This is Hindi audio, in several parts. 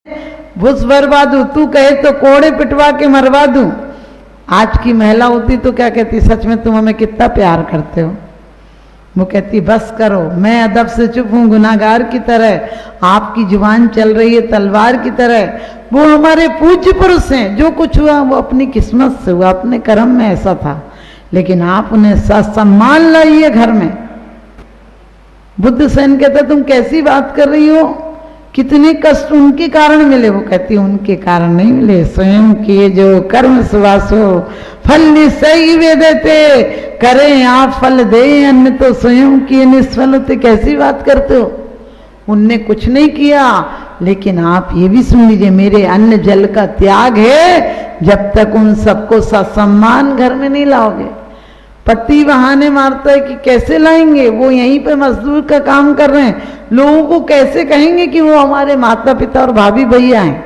भूस भरवा दूं, तू कहे तो कोड़े पिटवा के मरवा दूं। आज की महिला होती तो क्या कहती, सच में तुम हमें कितना प्यार करते हो। वो कहती बस करो, मैं अदब से चुप हूं गुनाहगार की तरह, आपकी जुबान चल रही है तलवार की तरह। वो हमारे पूज्य पुरुष हैं, जो कुछ हुआ वो अपनी किस्मत से हुआ, अपने कर्म में ऐसा था, लेकिन आप उन्हें सम्मान लाइए घर में। बुद्ध सेन कहता तुम कैसी बात कर रही हो, कितने कष्ट उनके कारण मिले। वो कहती उनके कारण नहीं मिले, स्वयं किए जो कर्म सुवासो फल निश्चय वे देते, करें आप फल दे अन्य तो स्वयं किए निष्फल होते। कैसी बात करते हो, उनने कुछ नहीं किया, लेकिन आप ये भी सुन लीजिए, मेरे अन्न जल का त्याग है, जब तक उन सबको ससम्मान घर में नहीं लाओगे। पति बहाने मारता है कि कैसे लाएंगे, वो यहीं पे मजदूर का काम कर रहे हैं, लोगों को कैसे कहेंगे कि वो हमारे माता पिता और भाभी भैया हैं।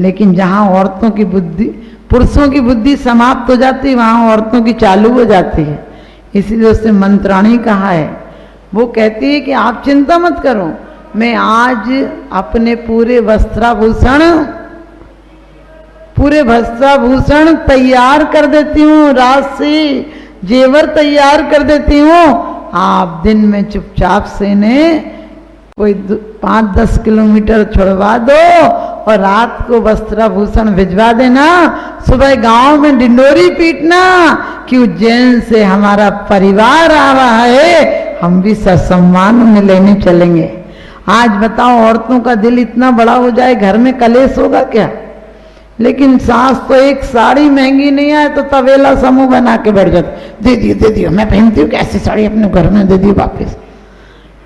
लेकिन जहां औरतों की बुद्धि, पुरुषों की बुद्धि समाप्त हो जाती है, वहां औरतों की चालू हो जाती है। इसीलिए उसने मंत्राणी कहा है, वो कहती है कि आप चिंता मत करो, मैं आज अपने पूरे वस्त्राभूषण तैयार कर देती हूँ, रात से जेवर तैयार कर देती हूँ, आप दिन में चुपचाप से ने कोई 5-10 किलोमीटर छुड़वा दो और रात को वस्त्राभूषण भिजवा देना, सुबह गांव में डिंडोरी पीटना कि उज्जैन से हमारा परिवार आ रहा है, हम भी ससम्मान उन्हें लेने चलेंगे। आज बताओ औरतों का दिल इतना बड़ा हो जाए, घर में कलेश होगा क्या। लेकिन सास तो एक साड़ी महंगी नहीं आए तो तवेला समूह बना के बैठ जाते, दे दियो मैं पहनती हूँ, कैसी साड़ी अपने घर में दे दी वापिस।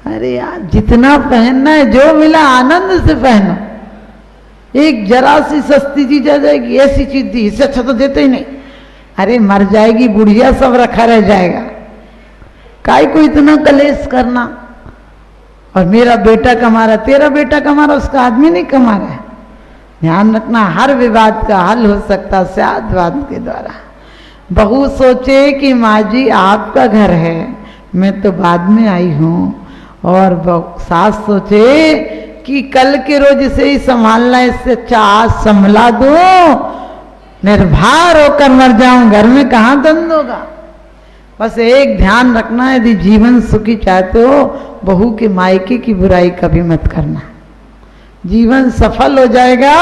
अरे यार जितना पहनना है, जो मिला आनंद से पहनो। एक जरा सी सस्ती चीज आ जाएगी, ऐसी चीज दी, इससे अच्छा तो देते ही नहीं। अरे मर जाएगी बुढ़िया, सब रखा रह जाएगा, काय को इतना कलेश करना। और मेरा बेटा कमा रहा, तेरा बेटा कमा रहा, उसका आदमी नहीं कमा रहा है। ध्यान रखना, हर विवाद का हल हो सकता सद्वाद के द्वारा। बहू सोचे कि माँ जी आपका घर है, मैं तो बाद में आई हूँ, और सास सोचे कि कल के रोज इसे ही संभालना, इससे अच्छा आज संभला दो, निर्भर होकर मर जाऊं, घर में कहाँ दंड होगा। बस एक ध्यान रखना, यदि जीवन सुखी चाहते हो, बहू के मायके की बुराई कभी मत करना। जीवन सफल हो जाएगा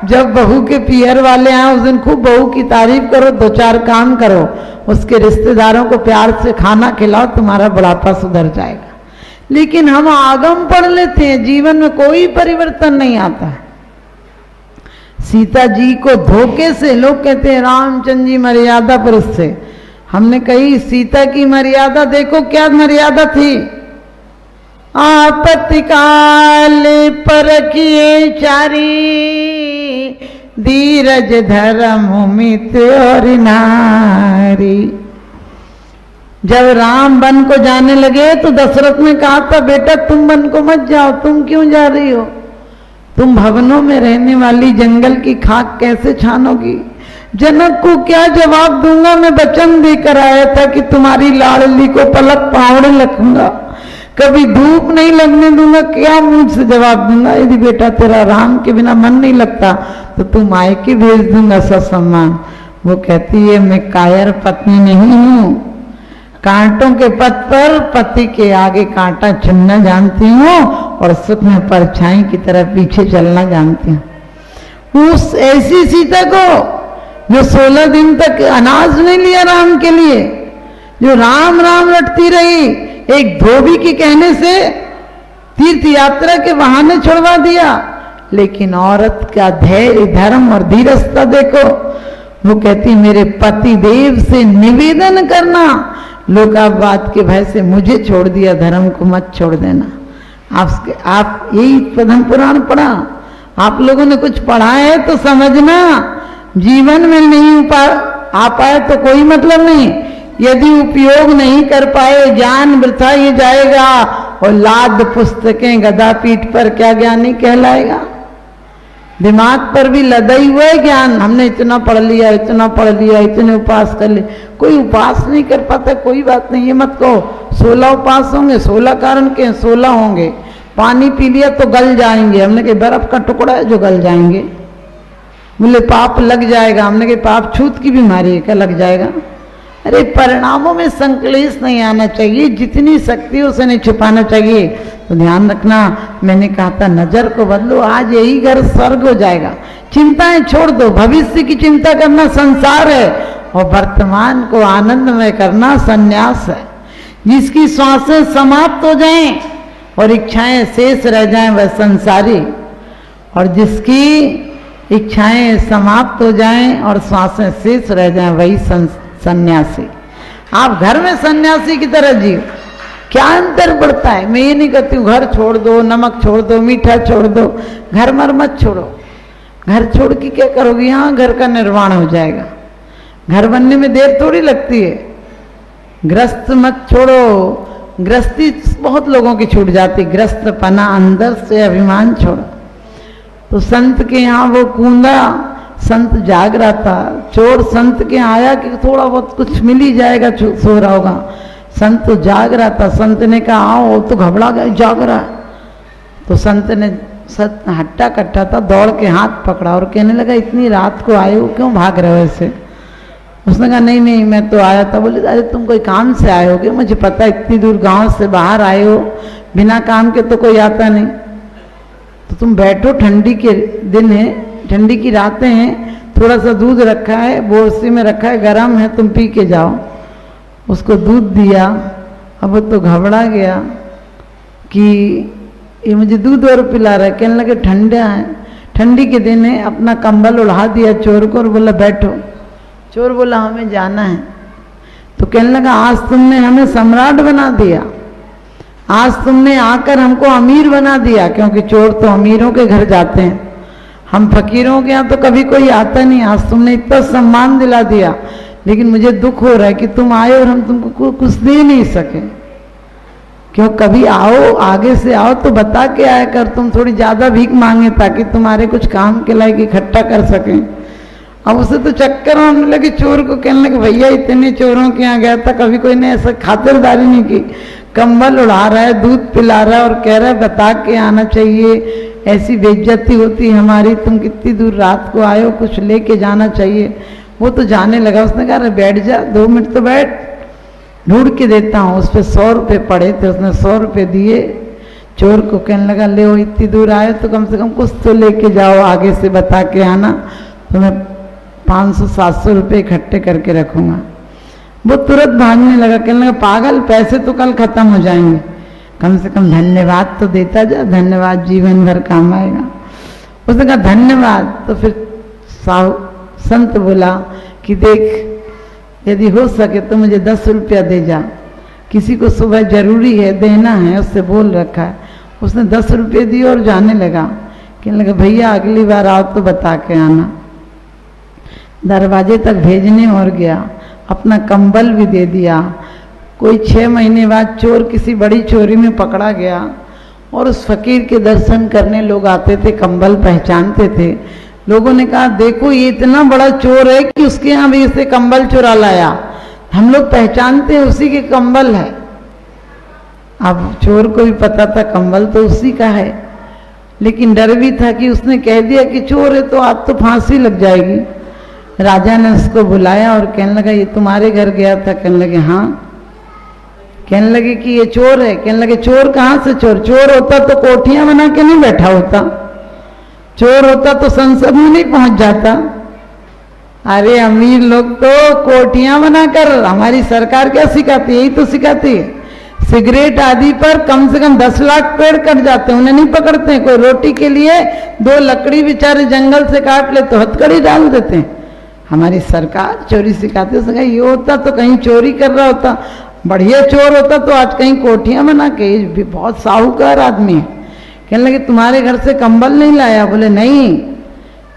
जब बहू के पियर वाले आए, उस दिन खूब बहू की तारीफ करो, 2-4 काम करो, उसके रिश्तेदारों को प्यार से खाना खिलाओ, तुम्हारा बुढ़ापा सुधर जाएगा। लेकिन हम आगम पढ़ लेते हैं, जीवन में कोई परिवर्तन नहीं आता है। सीता जी को धोखे से, लोग कहते हैं रामचंद्र जी मर्यादा पुरुष थे, हमने कही सीता की मर्यादा देखो, क्या मर्यादा थी। आपत्ति काल परखिए चारी, धीरज धर्म मित और नारी। जब राम वन को जाने लगे तो दशरथ ने कहा था, बेटा तुम वन को मत जाओ, तुम क्यों जा रही हो, तुम भवनों में रहने वाली जंगल की खाक कैसे छानोगी। जनक को क्या जवाब दूंगा, मैं वचन देकर आया था कि तुम्हारी लाडली को पलक पावड़े रखूंगा, कभी धूप नहीं लगने दूंगा, क्या मुंह से जवाब दूंगा। यदि बेटा तेरा राम के बिना मन नहीं लगता तो तू मायके भेज दूंगा ससम्मान। वो कहती है मैं कायर पत्नी नहीं हूं, कांटों के पथ पर पति के आगे कांटा चुनना जानती हूँ और सुख में परछाई की तरह पीछे चलना जानती हूँ। उस ऐसी सीता को जो 16 दिन तक अनाज नहीं लिया राम के लिए, जो राम राम रटती रही, एक धोबी के कहने से तीर्थ यात्रा के बहाने छुड़वा दिया। लेकिन औरत का धैर्य धर्म और धीरजता देखो। वो कहती मेरे पति देव से निवेदन करना, लोकावाद के भय से मुझे छोड़ दिया, धर्म को मत छोड़ देना। आप यही पद्म पुराण पढ़ा, आप लोगों ने कुछ पढ़ा है तो समझना। जीवन में नहीं आ पाए तो कोई मतलब नहीं, यदि उपयोग नहीं कर पाए ज्ञान वृथा ही जाएगा, और लाद पुस्तकें गदा पीठ पर क्या ज्ञानी कहलाएगा। दिमाग पर भी लदाई हुआ है ज्ञान, हमने इतना पढ़ लिया, इतना पढ़ लिया, इतने उपास कर लिए, कोई उपास नहीं कर पाता। कोई बात नहीं, ये मत कहो 16 उपास होंगे, 16 कारण के 16 होंगे, पानी पी लिया तो गल जाएंगे। हमने कहा बर्फ का टुकड़ा है जो गल जाएंगे। बोले पाप लग जाएगा। हमने कहा पाप छूत की बीमारी है, क्या लग जाएगा? अरे परिणामों में संकलेश नहीं आना चाहिए, जितनी शक्ति है उसे नहीं छुपाना चाहिए। तो ध्यान रखना, मैंने कहा था नजर को बदलो, आज यही घर स्वर्ग हो जाएगा। चिंताएं छोड़ दो, भविष्य की चिंता करना संसार है और वर्तमान को आनंदमय करना संन्यास है। जिसकी श्वासें समाप्त हो जाएं और इच्छाएं शेष रह जाएं वह संसारी, और जिसकी इच्छाएं समाप्त हो जाएं और श्वासें शेष रह जाएं वही सन्यासी। आप घर में सन्यासी की तरह जियो, क्या अंतर पड़ता है? मैं ये नहीं कहती हूँ घर छोड़ दो, नमक छोड़ दो, मीठा छोड़ दो, घर मर मत छोड़ो। घर छोड़ के क्या करोगे? यहाँ घर का निर्माण हो जाएगा। घर बनने में देर थोड़ी लगती है। ग्रस्त मत छोड़ो, ग्रस्ती बहुत लोगों की छूट जाती, ग्रस्त पना अंदर से अभिमान छोड़ो। तो संत के यहाँ वो कूदा, संत जाग रहा था। चोर संत के यहाँ आया कि थोड़ा बहुत कुछ मिल ही जाएगा, सो रहा होगा। संत तो जाग रहा था। संत ने कहा आओ, तो घबरा गया, जाग रहा है। तो संत ने हट्टा कट्टा था, दौड़ के हाथ पकड़ा और कहने लगा इतनी रात को आए हो, क्यों भाग रहे हो ऐसे? उसने कहा नहीं नहीं मैं तो आया था। बोले अरे तुम कोई काम से आए होगे, मुझे पता इतनी दूर गांव से बाहर आए हो, बिना काम के तो कोई आता नहीं। तो तुम बैठो, ठंडी के दिन है, ठंडी की रातें हैं, थोड़ा सा दूध रखा है, बोरसी में रखा है, गर्म है, तुम पी के जाओ। उसको दूध दिया। अब वो तो घबरा गया कि ये मुझे दूध और पिला रहा है। कहने लगे ठंडा है, ठंडी के दिन है। अपना कंबल उड़ा दिया चोर को और बोला बैठो। चोर बोला हमें जाना है। तो कहने लगा आज तुमने हमें सम्राट बना दिया, आज तुमने आकर हमको अमीर बना दिया, क्योंकि चोर तो अमीरों के घर जाते हैं, हम फकीरों के यहाँ तो कभी कोई आता नहीं। आज तुमने इतना सम्मान दिला दिया, लेकिन मुझे दुख हो रहा है कि तुम आए और हम तुमको कुछ दे नहीं सके। क्यों? कभी आओ, आगे से आओ तो बता के आया कर, तुम थोड़ी ज्यादा भीख मांगे ताकि तुम्हारे कुछ काम के लायक इकट्ठा कर सकें। अब उसे तो चक्कर आने लगे चोर को। कहने लगे भैया इतने चोरों के यहाँ गया था, कभी कोई ने ऐसा खातिरदारी नहीं की। कंबल उड़ा रहा है, दूध पिला रहा है और कह रहा है बता के आना चाहिए, ऐसी बेइज्जती होती है हमारी, तुम कितनी दूर रात को आए हो, कुछ लेके जाना चाहिए। वो तो जाने लगा। उसने कहा बैठ जा, 2 मिनट तो बैठ, ढूंढ के देता हूँ। उस पर 100 रुपये पड़े थे, उसने 100 रुपये दिए चोर को। कहने लगा ले वो इतनी दूर आए तो कम से कम कुछ तो लेके जाओ, आगे से बता के आना, तो मैं 500-700 रुपये इकट्ठे करके रखूंगा। वो तुरंत भागने लगा। कहने लगा पागल, पैसे तो कल खत्म हो जाएंगे, कम से कम धन्यवाद तो देता जा, धन्यवाद जीवन भर काम आएगा। उसने कहा धन्यवाद। तो फिर संत बोला कि देख यदि हो सके तो मुझे 10 रुपया दे जा, किसी को सुबह जरूरी है देना है, उससे बोल रखा है। उसने 10 रुपये दिए और जाने लगा। कहने लगा भैया अगली बार आओ तो बता के आना। दरवाजे तक भेजने और गया, अपना कंबल भी दे दिया। कोई 6 महीने बाद चोर किसी बड़ी चोरी में पकड़ा गया और उस फकीर के दर्शन करने लोग आते थे, कंबल पहचानते थे। लोगों ने कहा देखो ये इतना बड़ा चोर है कि उसके यहाँ भी इसे कंबल चुरा लाया, हम लोग पहचानते हैं उसी के कंबल है। अब चोर को भी पता था कंबल तो उसी का है, लेकिन डर भी था कि उसने कह दिया कि चोर है तो आज तो फांसी लग जाएगी। राजा ने उसको बुलाया और कहने लगा ये तुम्हारे घर गया था? कहने लगे हाँ। कहने लगे कि ये चोर है? कहने लगे चोर कहाँ से चोर? चोर होता तो कोठियां बना के नहीं बैठा होता, चोर होता तो संसद में नहीं पहुंच जाता। अरे अमीर लोग तो कोठियां बनाकर, हमारी सरकार क्या सिखाती है? यही तो सिखाती है। सिगरेट आदि पर कम से कम 10 लाख पेड़ कट जाते हैं, उन्हें नहीं पकड़ते हैं। कोई रोटी के लिए 2 लकड़ी बेचारे जंगल से काट ले तो हथकड़ी डाल देते हैं। हमारी सरकार चोरी सिखाती है। ये होता तो कहीं चोरी कर रहा होता, बढ़िया चोर होता तो आज कहीं कोठियां बना के, भी बहुत साहूकार आदमी है। कहने लगे तुम्हारे घर से कंबल नहीं लाया? बोले नहीं,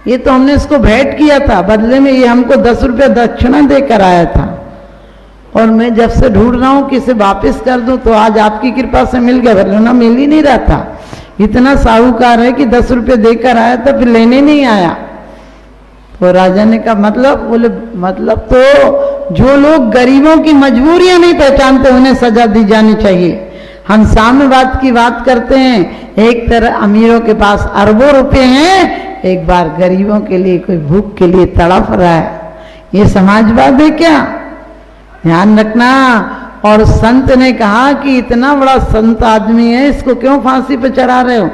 ये तो हमने इसको भेंट किया था, बदले में ये हमको 10 रुपये दक्षिणा देकर आया था, और मैं जब से ढूंढ रहा हूँ कि इसे वापिस कर दूं तो आज आपकी कृपा से मिल गया, वरना मिल ही नहीं रहा था। इतना साहूकार है कि 10 रुपये देकर आया था फिर लेने नहीं आया। तो राजा ने कहा मतलब? बोले मतलब तो जो लोग गरीबों की मजबूरियां नहीं पहचानते उन्हें सजा दी जानी चाहिए। हम साम्यवाद की बात करते हैं, एक तरह अमीरों के पास अरबों रुपए हैं, एक बार गरीबों के लिए, कोई भूख के लिए तड़प रहा है। ये समाजवाद है क्या? ध्यान रखना। और संत ने कहा कि इतना बड़ा संत आदमी है, इसको क्यों फांसी पे चढ़ा रहे हो?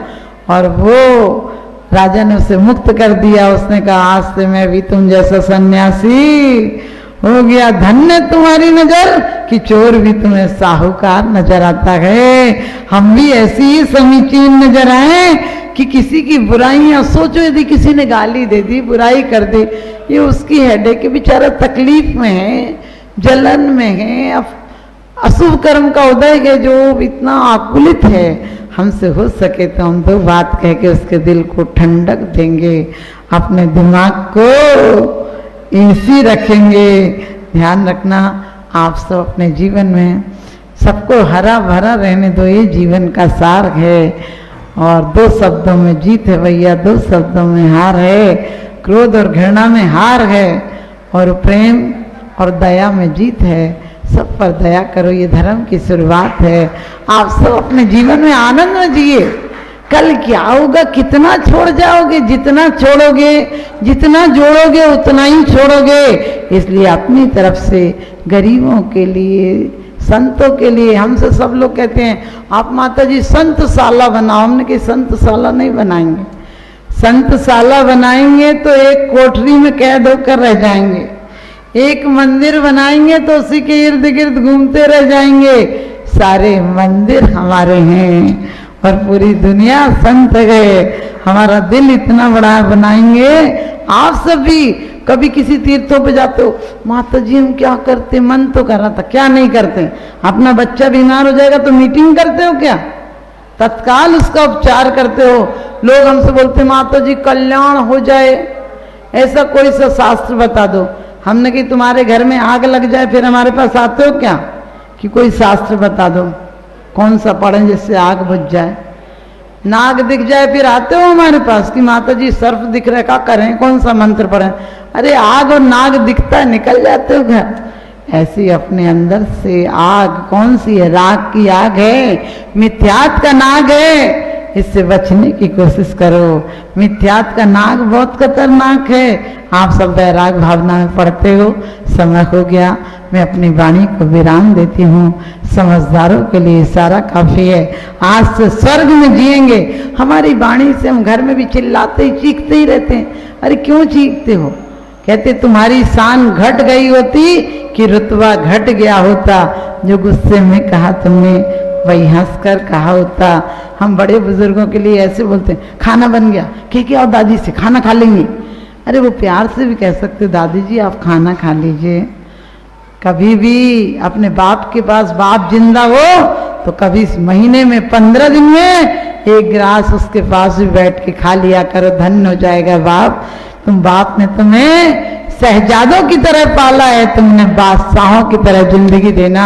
और वो राजा ने उसे मुक्त कर दिया। उसने कहा आज से मैं भी तुम जैसा सन्यासी हो गया। धन्य तुम्हारी नजर कि चोर भी तुम्हें साहूकार नजर आता है। हम भी ऐसी ही समीचीन नजर आए कि किसी की बुराइयां, सोचो यदि किसी ने गाली दे दी, बुराई कर दी, ये उसकी हेडेक, बेचारा तकलीफ में है, जलन में है, अशुभ कर्म का उदय है, जो इतना आकुलित है। हमसे हो सके तो हम दो बात कह के उसके दिल को ठंडक देंगे, अपने दिमाग को ऐसी रखेंगे। ध्यान रखना, आप सब अपने जीवन में सबको हरा भरा रहने दो, ये जीवन का सार है। और दो शब्दों में जीत है भैया, दो शब्दों में हार है। क्रोध और घृणा में हार है और प्रेम और दया में जीत है। सब पर दया करो, ये धर्म की शुरुआत है। आप सब अपने जीवन में आनंद में जिए। कल क्या होगा, कितना छोड़ जाओगे, जितना छोड़ोगे, जितना जोड़ोगे उतना ही छोड़ोगे। इसलिए अपनी तरफ से गरीबों के लिए, संतों के लिए, हमसे सब लोग कहते हैं आप माता जी संतशाला बनाओ। हमने कहा संतशाला नहीं बनाएंगे। संतशाला बनाएंगे तो एक कोठरी में कैद होकर रह जाएंगे, एक मंदिर बनाएंगे तो उसी के इर्द गिर्द घूमते रह जाएंगे। सारे मंदिर हमारे हैं और पूरी दुनिया संत है। हमारा दिल इतना बड़ा बनाएंगे। आप सब भी कभी किसी तीर्थों पे जाते हो, माता जी हम क्या करते, मन तो कर रहा था, क्या नहीं करते? अपना बच्चा बीमार हो जाएगा तो मीटिंग करते हो क्या? तत्काल उसका उपचार करते हो। लोग हमसे बोलते माता जी कल्याण हो जाए, ऐसा कोई सा शास्त्र बता दो। हमने कि तुम्हारे घर में आग लग जाए फिर हमारे पास आते हो क्या कि कोई शास्त्र बता दो? कौन सा पढ़ें जिससे आग बुझ जाए? नाग दिख जाए फिर आते हो हमारे पास कि माता जी सर्फ दिख रहा है, क्या करें, कौन सा मंत्र पढ़ें? अरे आग और नाग दिखता है, निकल जाते हो घर। ऐसी अपने अंदर से आग कौन सी है? राग की आग है, मिथ्यात का नाग है। इससे बचने की कोशिश करो। मिथ्यात का नाग बहुत खतरनाक है। आप सब वैराग भावना में पढ़ते हो। समय हो गया, मैं अपनी वाणी को विराम देती हूँ। समझदारों के लिए इशारा काफी है। आज से स्वर्ग में जिएंगे। हमारी वाणी से हम घर में भी चिल्लाते ही चीखते ही रहते हैं। अरे क्यों चीखते हो? कहते तुम्हारी शान घट गई होती कि रुतबा घट गया होता। जो गुस्से में कहा तुमने वही हंसकर कहा होता। हम बड़े बुजुर्गों के लिए ऐसे बोलते हैं, खाना बन गया, कह के आओ दादी से, खाना खा लेंगे। अरे वो प्यार से भी कह सकते, दादी जी आप खाना खा लीजिए। कभी भी अपने बाप के पास, बाप जिंदा हो तो कभी महीने में 15 दिन में एक गिलास उसके पास भी बैठ के खा लिया करो। धन्य हो जाएगा बाप। तुम बाप ने तुम्हें शहजादों की तरह पाला है, तुमने बादशाहों की तरह जिंदगी देना।